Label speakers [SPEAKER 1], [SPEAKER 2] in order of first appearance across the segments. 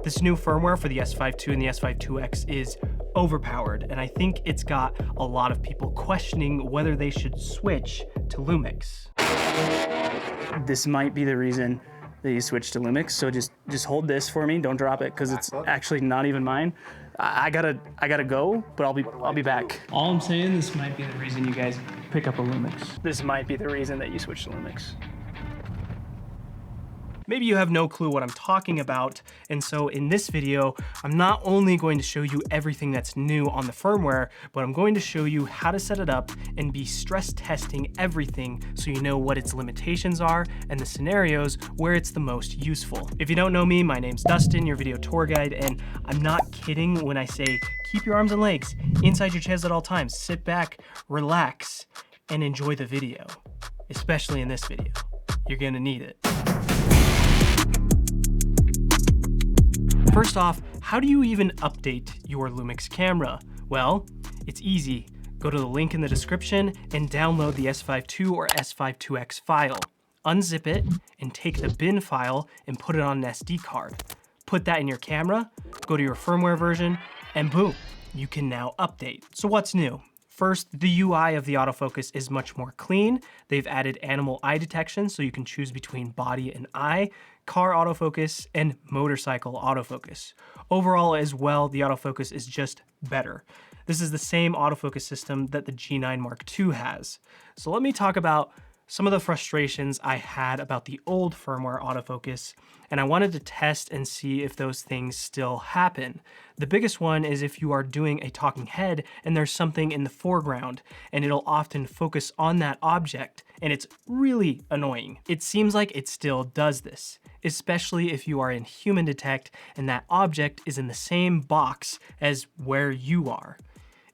[SPEAKER 1] This new firmware for the S5 II and the S5 IIX is overpowered, and I think it's got a lot of people questioning whether they should switch to LUMIX. This might be the reason that you switch to LUMIX, so just hold this for me, don't drop it, because it's actually not even mine. I gotta go, but I'll be back. All I'm saying, this might be the reason you guys pick up a LUMIX. This might be the reason that you switch to LUMIX. Maybe you have no clue what I'm talking about, and so in this video, I'm not only going to show you everything that's new on the firmware, but I'm going to show you how to set it up and be stress testing everything so you know what its limitations are and the scenarios where it's the most useful. If you don't know me, my name's Dustin, your video tour guide, and I'm not kidding when I say keep your arms and legs inside your chest at all times. Sit back, relax, and enjoy the video, especially in this video. You're gonna need it. First off, how do you even update your LUMIX camera? Well, it's easy. Go to the link in the description and download the S5 II or S5 IIX file. Unzip it and take the bin file and put it on an SD card. Put that in your camera, go to your firmware version, and boom, you can now update. So what's new? First, the UI of the autofocus is much more clean. They've added animal eye detection so you can choose between body and eye, car autofocus, and motorcycle autofocus. Overall as well, the autofocus is just better. This is the same autofocus system that the G9 Mark II has. So let me talk about some of the frustrations I had about the old firmware autofocus, and I wanted to test and see if those things still happen. The biggest one is if you are doing a talking head and there's something in the foreground, and it'll often focus on that object, and it's really annoying. It seems like it still does this, especially if you are in human detect and that object is in the same box as where you are.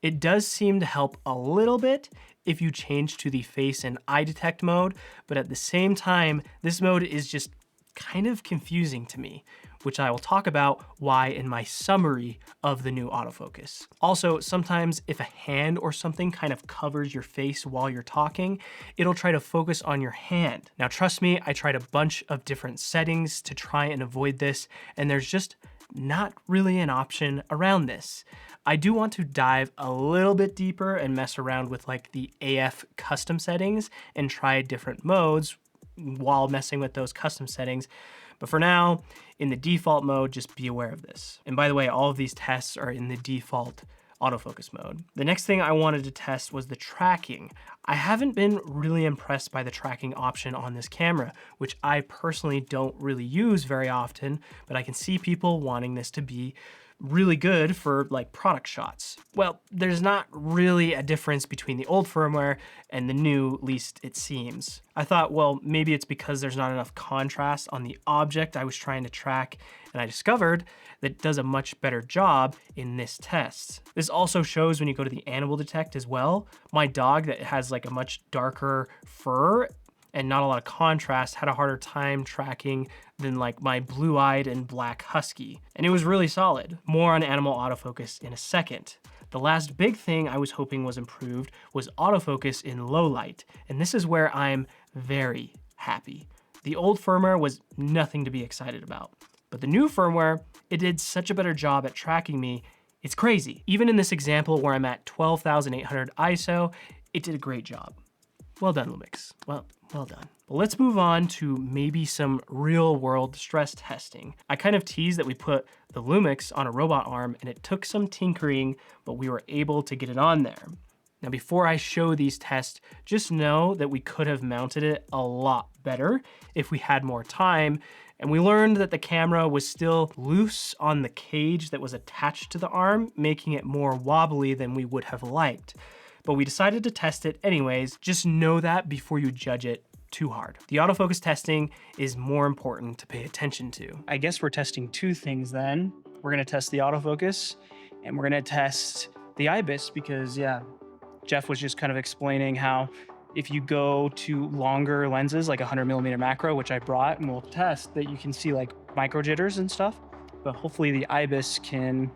[SPEAKER 1] It does seem to help a little bit if you change to the face and eye detect mode, but at the same time, this mode is just kind of confusing to me, which I will talk about why in my summary of the new autofocus. Also, sometimes if a hand or something kind of covers your face while you're talking, it'll try to focus on your hand. Now, trust me, I tried a bunch of different settings to try and avoid this, and there's just not really an option around this. I do want to dive a little bit deeper and mess around with like the AF custom settings and try different modes while messing with those custom settings. But for now, in the default mode, just be aware of this. And by the way, all of these tests are in the default autofocus mode. The next thing I wanted to test was the tracking. I haven't been really impressed by the tracking option on this camera, which I personally don't really use very often, but I can see people wanting this to be really good for like product shots. Well, there's not really a difference between the old firmware and the new, at least it seems. I thought, well, maybe it's because there's not enough contrast on the object I was trying to track, and I discovered that it does a much better job in this test. This also shows when you go to the animal detect as well. My dog that has like a much darker fur and not a lot of contrast had a harder time tracking than like my blue-eyed and black husky. And it was really solid. More on animal autofocus in a second. The last big thing I was hoping was improved was autofocus in low light. And this is where I'm very happy. The old firmware was nothing to be excited about. But the new firmware, it did such a better job at tracking me, it's crazy. Even in this example where I'm at 12,800 ISO, it did a great job. Well done, LUMIX. Well done. But let's move on to maybe some real world stress testing. I kind of teased that we put the LUMIX on a robot arm and it took some tinkering, but we were able to get it on there. Now, before I show these tests, just know that we could have mounted it a lot better if we had more time. And we learned that the camera was still loose on the cage that was attached to the arm, making it more wobbly than we would have liked. But we decided to test it anyways. Just know that before you judge it too hard. The autofocus testing is more important to pay attention to. I guess we're testing two things then. We're gonna test the autofocus and we're gonna test the IBIS because yeah, Jeff was just kind of explaining how if you go to longer lenses, like 100mm macro, which I brought and we'll test, that you can see like micro jitters and stuff, but hopefully the IBIS can,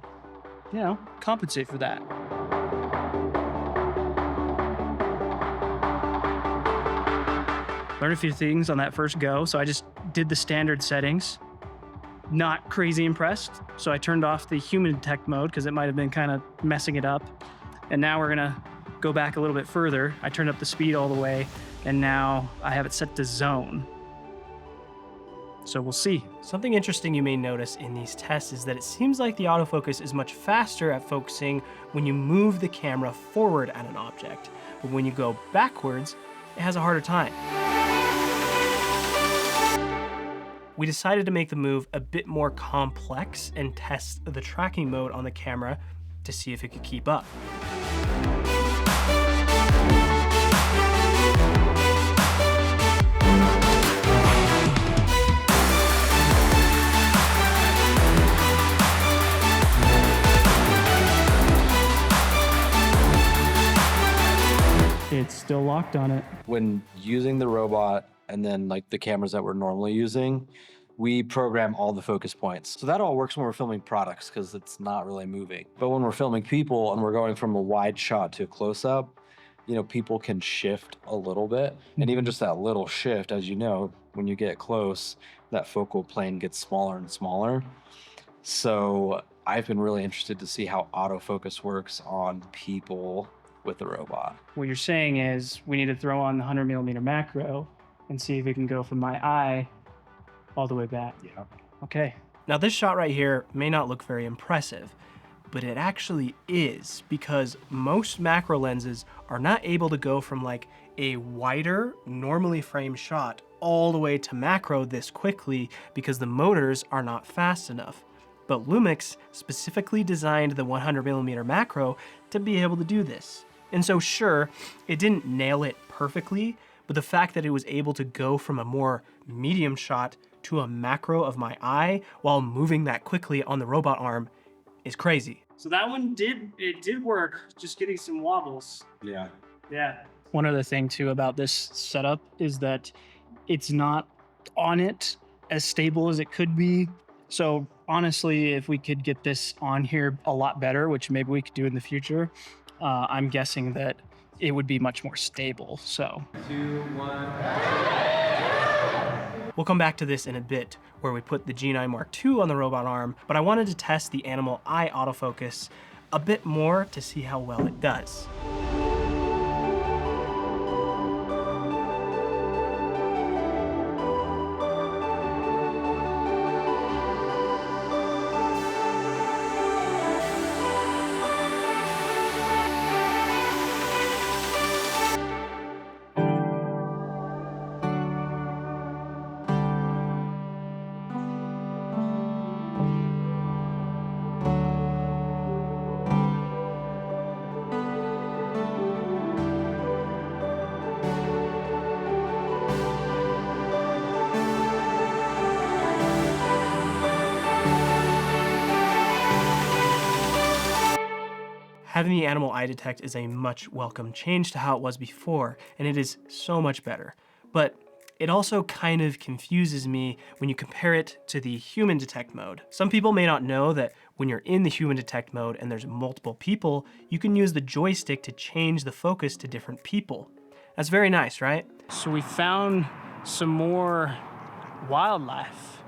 [SPEAKER 1] you know, compensate for that. Learned a few things on that first go. So I just did the standard settings.
[SPEAKER 2] not crazy impressed. So I turned off the human detect mode because it might have been kind of messing it up. And now we're gonna go back a little bit further. I turned up the speed all the way, and now I have it set to zone. So we'll see.
[SPEAKER 1] Something interesting you may notice in these tests is that it seems like the autofocus is much faster at focusing when you move the camera forward at an object, but when you go backwards, it has a harder time. We decided to make the move a bit more complex and test the tracking mode on the camera to see if it could keep up.
[SPEAKER 2] It's still locked on it.
[SPEAKER 3] When using the robot and then like the cameras that we're normally using, we program all the focus points. So that all works when we're filming products because it's not really moving. But when we're filming people and we're going from a wide shot to a close-up, you know, people can shift a little bit. And even just that little shift, as you know, when you get close, that focal plane gets smaller and smaller. So I've been really interested to see how autofocus works on people with the robot.
[SPEAKER 2] What you're saying is we need to throw on the 100mm macro and see if we can go from my eye all the way back.
[SPEAKER 3] Yeah.
[SPEAKER 2] Okay.
[SPEAKER 1] Now this shot right here may not look very impressive, but it actually is, because most macro lenses are not able to go from like a wider, normally framed shot all the way to macro this quickly because the motors are not fast enough. But LUMIX specifically designed the 100mm macro to be able to do this. And so sure, it didn't nail it perfectly, but the fact that it was able to go from a more medium shot to a macro of my eye while moving that quickly on the robot arm is crazy.
[SPEAKER 2] So that one did work, just getting some wobbles.
[SPEAKER 3] Yeah.
[SPEAKER 2] Yeah. One other thing too about this setup is that it's not on it as stable as it could be. So honestly, if we could get this on here a lot better, which maybe we could do in the future, I'm guessing that it would be much more stable. So
[SPEAKER 3] 2, 1.
[SPEAKER 1] We'll come back to this in a bit, where we put the G9 Mark II on the robot arm, but I wanted to test the animal eye autofocus a bit more to see how well it does. Having the animal eye detect is a much welcome change to how it was before, and it is so much better. But it also kind of confuses me when you compare it to the human detect mode. Some people may not know that when you're in the human detect mode and there's multiple people, you can use the joystick to change the focus to different people. That's very nice, right?
[SPEAKER 2] So we found some more wildlife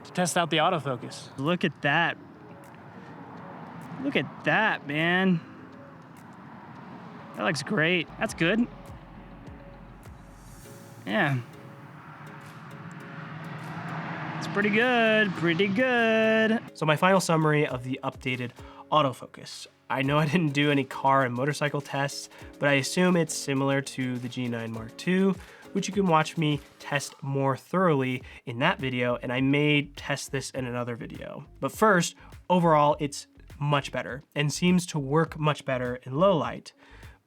[SPEAKER 2] to test out the autofocus. Look at that. Look at that, man. That looks great. That's good. Yeah. It's pretty good, pretty good.
[SPEAKER 1] So my final summary of the updated autofocus. I know I didn't do any car and motorcycle tests, but I assume it's similar to the G9 Mark II, which you can watch me test more thoroughly in that video, and I may test this in another video. But first, overall, it's much better and seems to work much better in low light.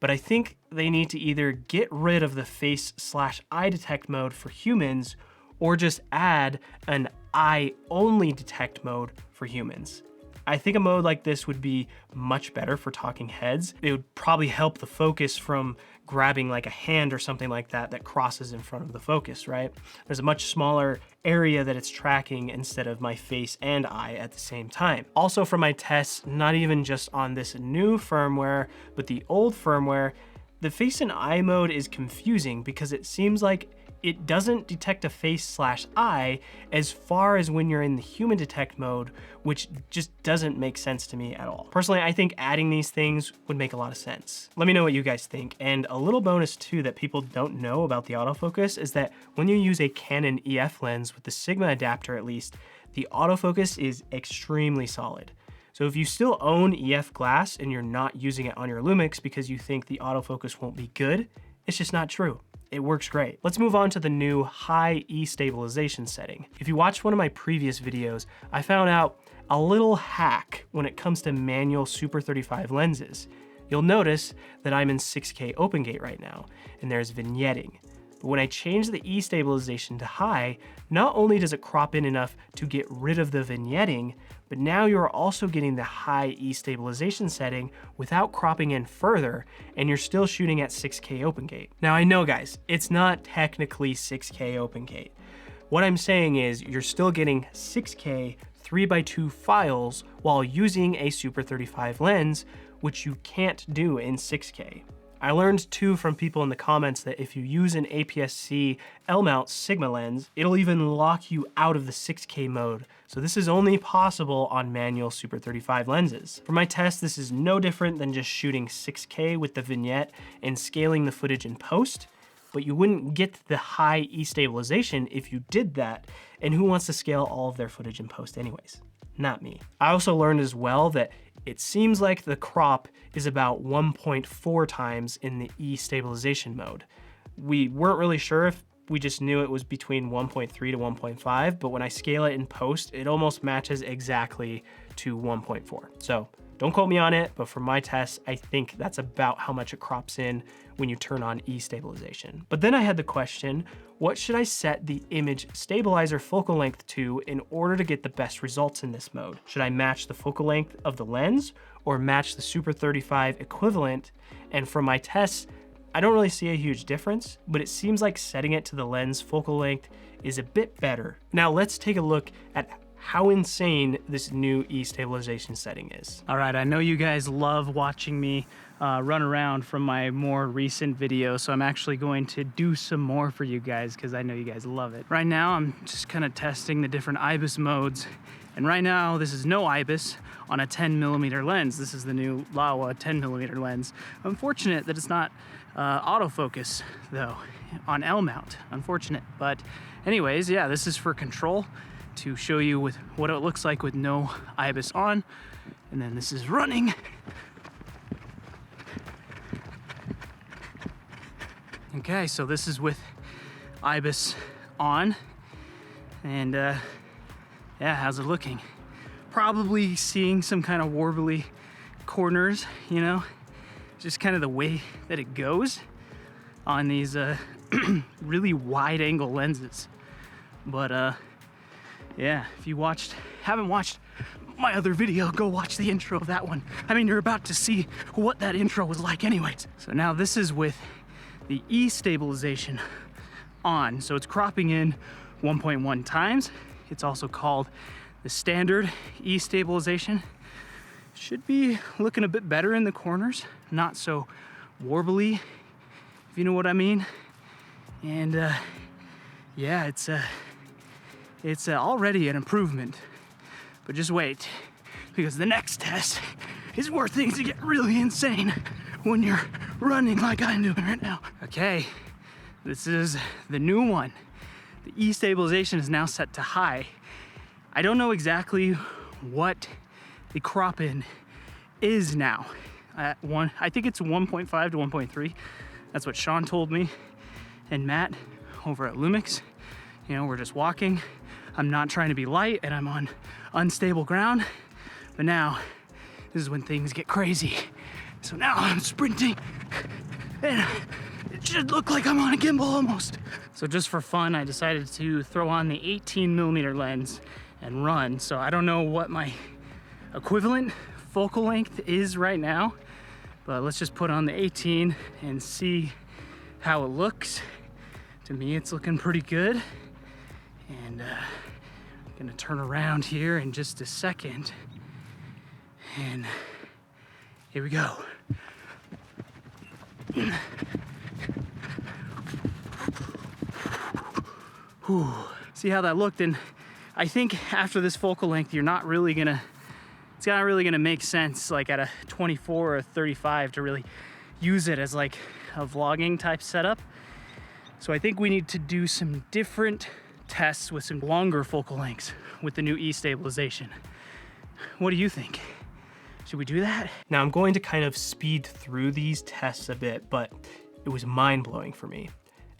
[SPEAKER 1] But I think they need to either get rid of the face/eye detect mode for humans or just add an eye only detect mode for humans. I think a mode like this would be much better for talking heads. It would probably help the focus from grabbing like a hand or something like that that crosses in front of the focus, right? There's a much smaller area that it's tracking instead of my face and eye at the same time. Also for my tests, not even just on this new firmware, but the old firmware, the face and eye mode is confusing because it seems like it doesn't detect a face/eye as far as when you're in the human detect mode, which just doesn't make sense to me at all. Personally, I think adding these things would make a lot of sense. Let me know what you guys think. And a little bonus too that people don't know about the autofocus is that when you use a Canon EF lens with the Sigma adapter at least, the autofocus is extremely solid. So if you still own EF glass and you're not using it on your Lumix because you think the autofocus won't be good, it's just not true. It works great. Let's move on to the new high E stabilization setting. If you watched one of my previous videos, I found out a little hack when it comes to manual Super 35 lenses. You'll notice that I'm in 6K open gate right now, and there's vignetting. But when I change the E stabilization to high, not only does it crop in enough to get rid of the vignetting, but now you're also getting the high E stabilization setting without cropping in further, and you're still shooting at 6K open gate. Now I know guys, it's not technically 6K open gate. What I'm saying is you're still getting 6K 3x2 files while using a Super 35 lens, which you can't do in 6K. I learned too from people in the comments that if you use an APS-C L-mount Sigma lens, it'll even lock you out of the 6K mode. So this is only possible on manual Super 35 lenses. For my test, this is no different than just shooting 6K with the vignette and scaling the footage in post, but you wouldn't get the high E stabilization if you did that, and who wants to scale all of their footage in post anyways? Not me. I also learned as well that it seems like the crop is about 1.4 times in the E stabilization mode. We weren't really sure if we just knew it was between 1.3 to 1.5, but when I scale it in post, it almost matches exactly to 1.4. So don't quote me on it, but for my tests, I think that's about how much it crops in when you turn on E stabilization. But then I had the question, what should I set the image stabilizer focal length to in order to get the best results in this mode? Should I match the focal length of the lens or match the Super 35 equivalent? And for my tests, I don't really see a huge difference, but it seems like setting it to the lens focal length is a bit better. Now let's take a look at how insane this new E stabilization setting is.
[SPEAKER 2] All right, I know you guys love watching me run around from my more recent videos, so I'm actually going to do some more for you guys because I know you guys love it. Right now, I'm just kind of testing the different IBIS modes, and right now, this is no IBIS on a 10mm lens. This is the new Laowa 10mm lens. Unfortunate that it's not autofocus, though, on L mount. Unfortunate, but anyways, yeah, this is for control, to show you with what it looks like with no IBIS on. And then this is running. Okay, so this is with IBIS on. And yeah, how's it looking? Probably seeing some kind of warbly corners, you know, just kind of the way that it goes on these really wide angle lenses. But yeah, if you haven't watched my other video, go watch the intro of that one. I mean, you're about to see what that intro was like anyways. So now this is with the E stabilization on. So it's cropping in 1.1 times. It's also called the standard E stabilization. Should be looking a bit better in the corners, not so warbly, if you know what I mean. And yeah, it's already an improvement, but just wait, because the next test is where things get really insane when you're running like I'm doing right now. Okay, this is the new one. The E stabilization is now set to high. I don't know exactly what the crop in is now. I think it's 1.5 to 1.3. That's what Sean told me, and Matt over at LUMIX. You know, we're just walking. I'm not trying to be light and I'm on unstable ground, but now this is when things get crazy. So now I'm sprinting and it should look like I'm on a gimbal almost. So just for fun, I decided to throw on the 18mm lens and run. So I don't know what my equivalent focal length is right now, but let's just put on the 18 and see how it looks. To me, it's looking pretty good. And I'm gonna turn around here in just a second. And here we go. Whew. See how that looked? And I think after this focal length, it's not really gonna make sense like at a 24 or 35 to really use it as like a vlogging type setup. So I think we need to do some different tests with some longer focal lengths with the new E-stabilization. What do you think? Should we do that?
[SPEAKER 1] Now I'm going to kind of speed through these tests a bit, but it was mind-blowing for me.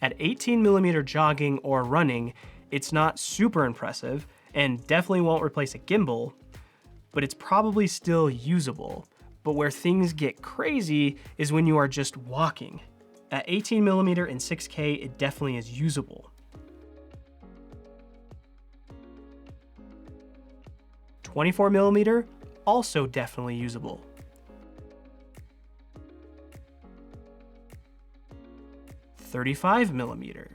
[SPEAKER 1] At 18mm jogging or running, it's not super impressive and definitely won't replace a gimbal, but it's probably still usable. But where things get crazy is when you are just walking. At 18mm and 6K, it definitely is usable. 24mm, also definitely usable. 35mm.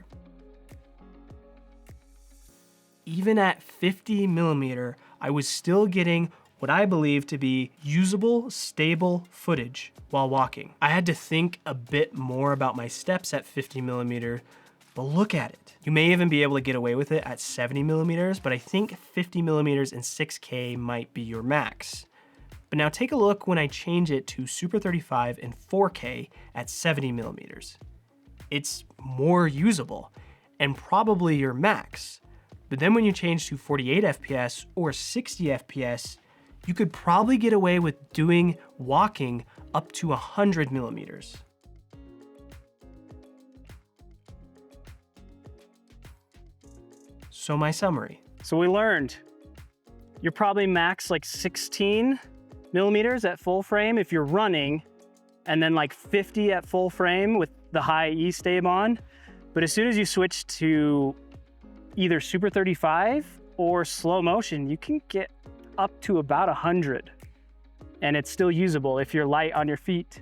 [SPEAKER 1] Even at 50mm, I was still getting what I believe to be usable, stable footage while walking. I had to think a bit more about my steps at 50mm, but look at it. You may even be able to get away with it at 70mm, but I think 50mm and 6K might be your max. But now take a look when I change it to Super 35 and 4K at 70mm. It's more usable and probably your max. But then when you change to 48 FPS or 60 FPS, you could probably get away with doing walking up to 100mm. So my summary.
[SPEAKER 2] So we learned you're probably max like 16mm at full frame if you're running, and then like 50 at full frame with the high E-stab on. But as soon as you switch to either Super 35 or slow motion, you can get up to about 100, and it's still usable if you're light on your feet.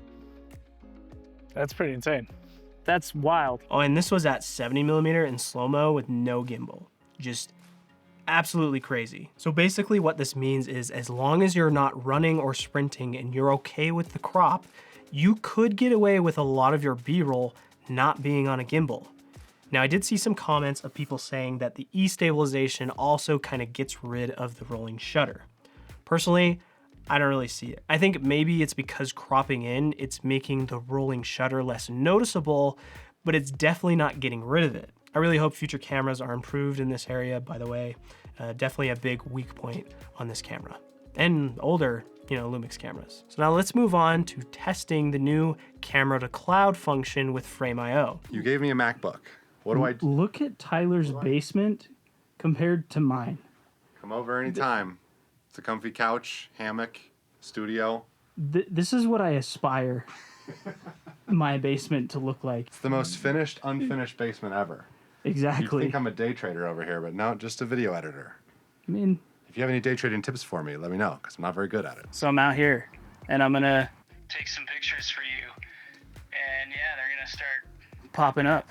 [SPEAKER 4] That's pretty insane.
[SPEAKER 2] That's wild.
[SPEAKER 1] Oh, and this was at 70mm in slow-mo with no gimbal. Just absolutely crazy. So basically what this means is as long as you're not running or sprinting and you're okay with the crop, you could get away with a lot of your B-roll not being on a gimbal. Now I did see some comments of people saying that the E-stabilization also kind of gets rid of the rolling shutter. Personally, I don't really see it. I think maybe it's because cropping in, it's making the rolling shutter less noticeable, but it's definitely not getting rid of it. I really hope future cameras are improved in this area, by the way. Definitely a big weak point on this camera. And older, LUMIX cameras. So now let's move on to testing the new camera to cloud function with Frame.io.
[SPEAKER 5] You gave me a MacBook. What do I do?
[SPEAKER 2] Look at Tyler's basement compared to mine.
[SPEAKER 5] Come over anytime. It's a comfy couch, hammock, studio.
[SPEAKER 2] This is what I aspire my basement to look like.
[SPEAKER 5] It's the most finished, unfinished basement ever. You
[SPEAKER 2] Exactly.
[SPEAKER 5] think I'm a day trader over here, but no, just a video editor.
[SPEAKER 2] I mean,
[SPEAKER 5] If you have any day trading tips for me, let me know, because I'm not very good at it.
[SPEAKER 2] so I'm out here, and I'm gonna take some pictures for you. And yeah, they're gonna start popping up.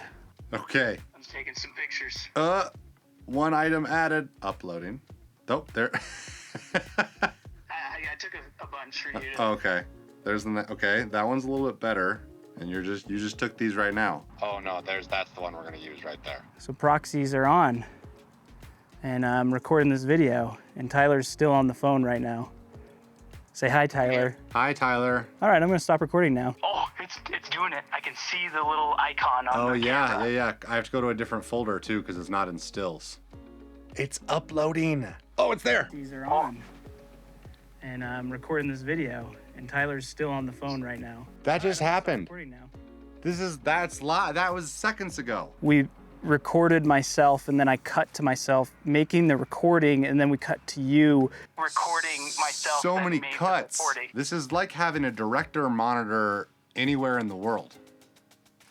[SPEAKER 5] Okay.
[SPEAKER 2] I'm taking some pictures.
[SPEAKER 5] One item added. Uploading. Nope, there.
[SPEAKER 2] I took a bunch for you.
[SPEAKER 5] Okay. There's the. Okay, that one's a little bit better. And you just took these right now. Oh no, that's the one we're gonna use right there.
[SPEAKER 2] So proxies are on, and I'm recording this video, and Tyler's still on the phone right now. Say hi, Tyler.
[SPEAKER 5] Hi, Tyler.
[SPEAKER 2] All right, I'm gonna stop recording now. Oh, it's doing it. I can see the little icon on the camera.
[SPEAKER 5] Yeah. I have to go to a different folder too because it's not in stills. It's uploading. Oh, it's there.
[SPEAKER 2] These are on, and I'm recording this video, and Tyler's still on the phone right now.
[SPEAKER 5] That just happened.
[SPEAKER 2] Recording now.
[SPEAKER 5] That's live. That was seconds ago.
[SPEAKER 2] We recorded myself, and then I cut to myself making the recording, and then we cut to you recording myself.
[SPEAKER 5] So
[SPEAKER 2] and
[SPEAKER 5] many
[SPEAKER 2] me
[SPEAKER 5] cuts.
[SPEAKER 2] recording.
[SPEAKER 5] This is like having a director monitor anywhere in the world.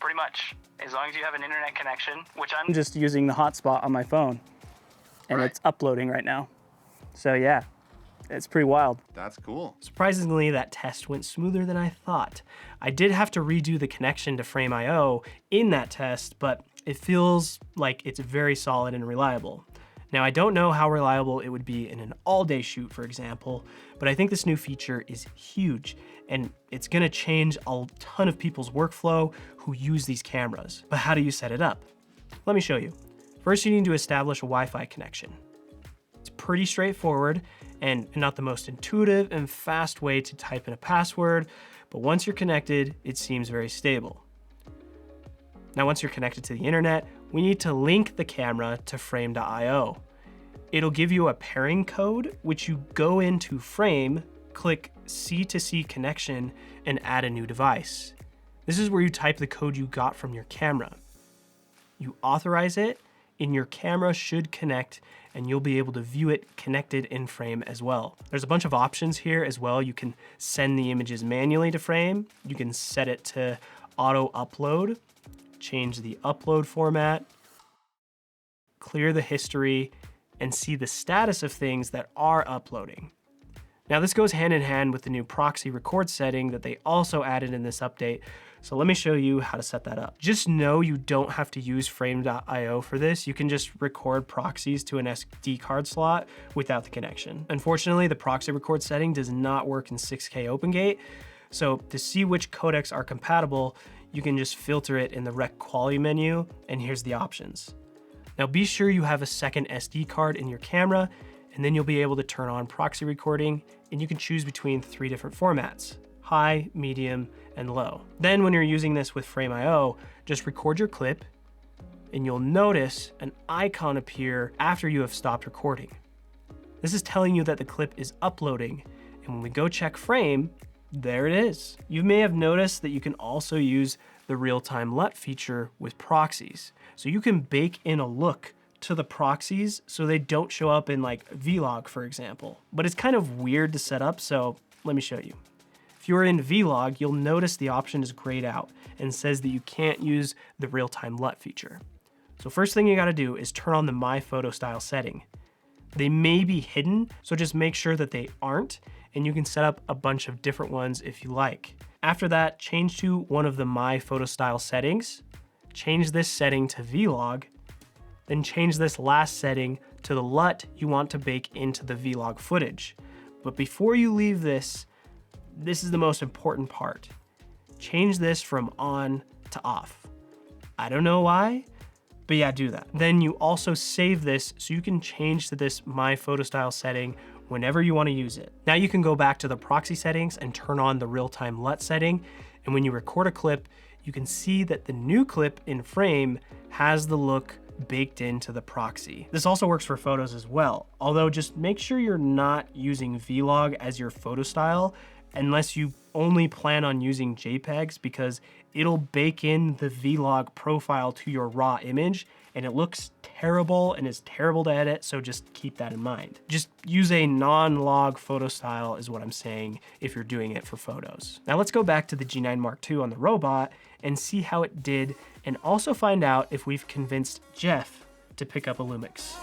[SPEAKER 2] Pretty much, as long as you have an internet connection, which I'm just using the hotspot on my phone, and
[SPEAKER 5] Right.
[SPEAKER 2] it's uploading right now. So yeah, it's pretty wild.
[SPEAKER 5] That's cool.
[SPEAKER 1] Surprisingly, that test went smoother than I thought. I did have to redo the connection to Frame.io in that test, but it feels like it's very solid and reliable. Now, I don't know how reliable it would be in an all-day shoot, for example, but I think this new feature is huge, and it's gonna change a ton of people's workflow who use these cameras. But how do you set it up? Let me show you. First, you need to establish a Wi-Fi connection. It's pretty straightforward and not the most intuitive and fast way to type in a password, but once you're connected, it seems very stable. Now, once you're connected to the internet, we need to link the camera to frame.io. It'll give you a pairing code, which you go into Frame, click C2C connection, and add a new device. This is where you type the code you got from your camera. You authorize it, and your camera should connect, and you'll be able to view it connected in Frame as well. There's a bunch of options here as well. You can send the images manually to Frame. You can set it to auto upload, change the upload format, clear the history, and see the status of things that are uploading. Now, this goes hand in hand with the new proxy record setting that they also added in this update. So let me show you how to set that up. Just know you don't have to use frame.io for this. You can just record proxies to an SD card slot without the connection. Unfortunately, the proxy record setting does not work in 6K OpenGate. So to see which codecs are compatible, you can just filter it in the rec quality menu, and here's the options. Now be sure you have a second SD card in your camera, and then you'll be able to turn on proxy recording, and you can choose between 3 different formats: high, medium, and low. Then when you're using this with Frame.io, just record your clip, and you'll notice an icon appear after you have stopped recording. This is telling you that the clip is uploading, and when we go check Frame, there it is. You may have noticed that you can also use the Real Time LUT feature with proxies. So you can bake in a look to the proxies so they don't show up in like Vlog, for example. But it's kind of weird to set up, so let me show you. If you're in Vlog, you'll notice the option is grayed out and says that you can't use the Real Time LUT feature. So first thing you gotta do is turn on the My Photo Style setting. They may be hidden, so just make sure that they aren't, and you can set up a bunch of different ones if you like. After that, change to one of the My Photo Style settings, change this setting to Vlog, then change this last setting to the LUT you want to bake into the Vlog footage. But before you leave this is the most important part. Change this from on to off. I don't know why, but yeah, do that. Then you also save this so you can change to this My Photo Style setting whenever you want to use it. Now you can go back to the proxy settings and turn on the Real Time LUT setting, and when you record a clip, you can see that the new clip in Frame has the look baked into the proxy. This also works for photos as well, although just make sure you're not using Vlog as your photo style unless you only plan on using JPEGs, because it'll bake in the Vlog profile to your raw image and it looks terrible and is terrible to edit, so just keep that in mind. Just use a non-log photo style is what I'm saying if you're doing it for photos. Now let's go back to the G9 Mark II on the robot and see how it did, and also find out if we've convinced Jeff to pick up a LUMIX.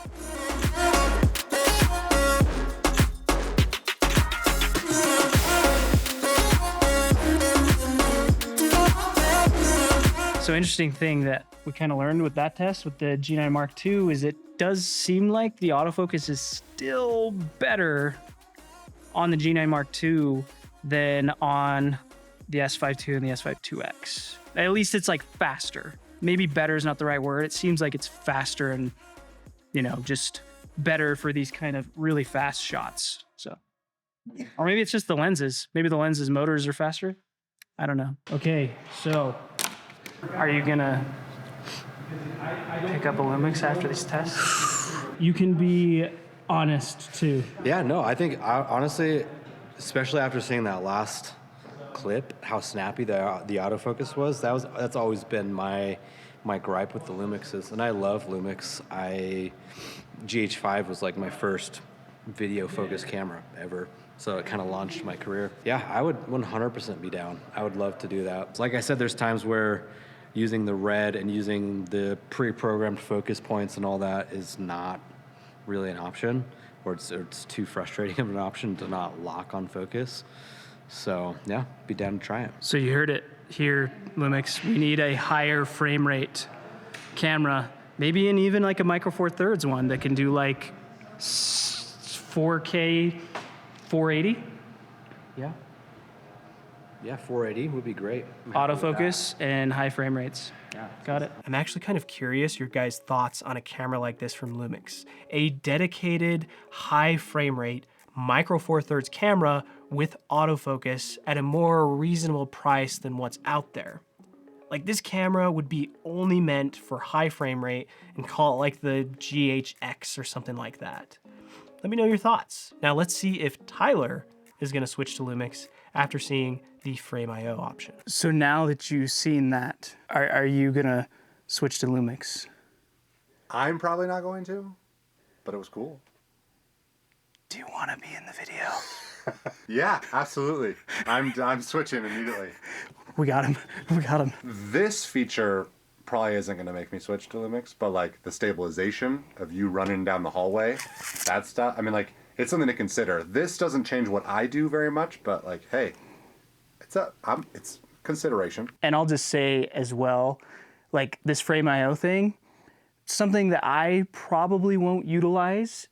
[SPEAKER 2] So interesting thing that we kind of learned with that test with the G9 Mark II is it does seem like the autofocus is still better on the G9 Mark II than on the S5 II and the S5 IIX. At least it's like faster. Maybe better is not the right word. It seems like it's faster and, you know, just better for these kind of really fast shots. So, or maybe it's just the lenses. Maybe the lenses motors are faster. I don't know. Okay, so are you gonna pick up a LUMIX after these tests?
[SPEAKER 1] You can be honest too.
[SPEAKER 3] Yeah, no, I think honestly, especially after seeing that last clip, how snappy the autofocus was, that's always been my gripe with the LUMIXs, and I love LUMIX. GH5 was like my first video focus camera ever, so it kind of launched my career. Yeah, I would 100% be down. I would love to do that. Like I said, there's times where using the red and using the pre-programmed focus points and all that is not really an option, or it's too frustrating of an option to not lock on focus. So yeah, be down to try it.
[SPEAKER 2] So you heard it here, LUMIX. We need a higher frame rate camera, maybe even like a Micro Four Thirds one that can do like 4K 480. Yeah.
[SPEAKER 3] Yeah, 480 would be great. I'm happy with that.
[SPEAKER 2] Autofocus and high frame rates.
[SPEAKER 3] Yeah.
[SPEAKER 2] Got it.
[SPEAKER 1] I'm actually kind of curious your guys' thoughts on a camera like this from Lumix. A dedicated high frame rate micro four thirds camera with autofocus at a more reasonable price than what's out there. Like, this camera would be only meant for high frame rate, and call it like the GHX or something like that. Let me know your thoughts. Now let's see if Tyler is gonna switch to Lumix after seeing the Frame IO option.
[SPEAKER 2] So now that you've seen that, are you gonna switch to Lumix?
[SPEAKER 5] I'm probably not going to, but it was cool.
[SPEAKER 2] Do you want to be in the video?
[SPEAKER 5] Yeah, absolutely. I'm switching immediately.
[SPEAKER 2] We got him. We got him.
[SPEAKER 5] This feature probably isn't going to make me switch to Lumix, but like the stabilization of you running down the hallway, that stuff, I mean, like, it's something to consider. This doesn't change what I do very much, but like, hey, it's consideration.
[SPEAKER 2] And I'll just say as well, like this Frame IO thing, something that I probably won't utilize,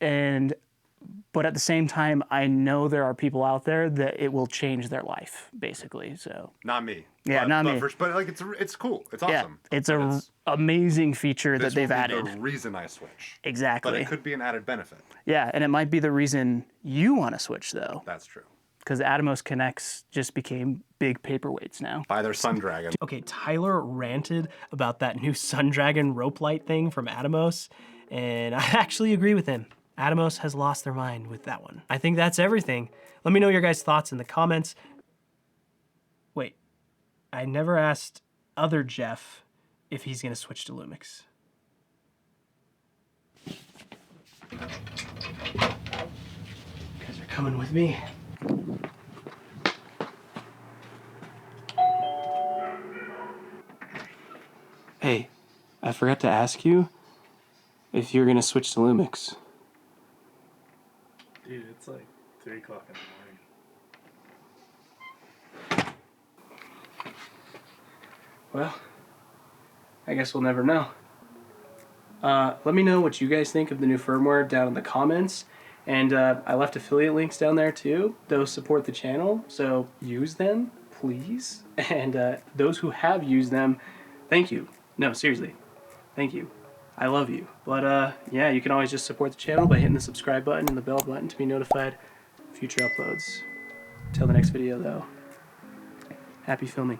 [SPEAKER 2] but at the same time, I know there are people out there that it will change their life, basically. So
[SPEAKER 5] Not me.
[SPEAKER 2] Yeah, not me.
[SPEAKER 5] But like, it's cool. It's
[SPEAKER 2] yeah,
[SPEAKER 5] awesome.
[SPEAKER 2] it's a amazing feature that
[SPEAKER 5] This
[SPEAKER 2] they've
[SPEAKER 5] will be
[SPEAKER 2] added.
[SPEAKER 5] the reason I switch.
[SPEAKER 2] Exactly.
[SPEAKER 5] But it could be an added benefit.
[SPEAKER 2] Yeah, and it might be the reason you want to switch though,
[SPEAKER 5] That's true.
[SPEAKER 2] because Atomos Connects just became big paperweights now.
[SPEAKER 5] Buy their Sun Dragon.
[SPEAKER 1] Okay, Tyler ranted about that new Sun Dragon rope light thing from Atomos, and I actually agree with him. Atomos has lost their mind with that one. I think that's everything. Let me know your guys' thoughts in the comments. Wait, I never asked other Jeff if he's gonna switch to Lumix. You guys are coming with me. Hey, I forgot to ask you if you're gonna switch to Lumix.
[SPEAKER 4] Dude, it's like 3 o'clock in the morning.
[SPEAKER 1] Well, I guess we'll never know. Let me know what you guys think of the new firmware down in the comments. And I left affiliate links down there too. Those support the channel, so use them, please. And those who have used them, thank you. No, seriously, thank you. I love you. But yeah, you can always just support the channel by hitting the subscribe button and the bell button to be notified of future uploads. Till the next video though, happy filming.